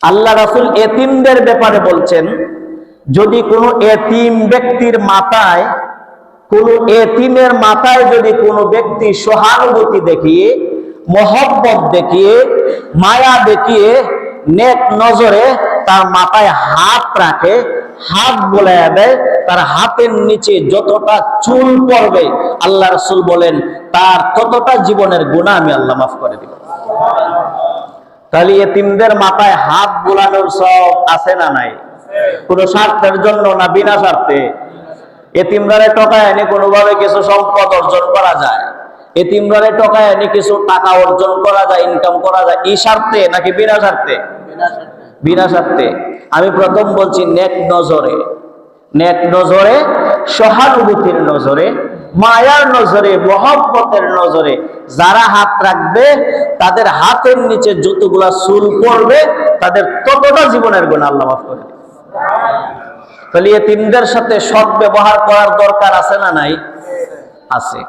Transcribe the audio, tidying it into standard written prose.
আল্লাহ রাসূল এতিমদের ব্যাপারে বলছেন, যদি কোনো এতিম ব্যক্তির মাথায়, কোনো এতিমের মাথায় যদি কোনো ব্যক্তি সহানুভূতি দেখিয়ে, মহব্বত দেখিয়ে, মায়া দেখিয়ে, নেক নজরে তার মাথায় হাত রাখে, হাত বোলায়া দেয়, তার হাতের নিচে যতটা চুল পড়বে আল্লাহ রাসূল বলেন তার ততটা জীবনের গুনাহ আমি আল্লাহ মাফ করে দিব। তাহলে এতিমদের মাথায় হাত বোলানোর সব আছে না নাই? কোন স্বার্থের জন্য না বিনা স্বার্থে? এতিমরারে টকায় এনে কোনোভাবে কিছু সম্পদ অর্জন করা যায়, এতিমরারে টকায় এনে কিছু টাকা অর্জন করা যায়, ইনকাম করা যায়, এই স্বার্থে নাকি বিনা স্বার্থে? বিনা স্বার্থে। আমি প্রথম বলছি নেক নজরে, নেক নজরে, সহানুভূতির নজরে, মায়ার নজরে, মহব্বতের নজরে যারা হাত রাখবে তাদের হাতের নিচে যতগুলা চুল পড়বে তাদের ততটা জীবনের গুনাহ আল্লাহ মাফ করে দিবে। তাহলে এতিমদের সাথে সৎ ব্যবহার করার দরকার আছে না নাই? আছে।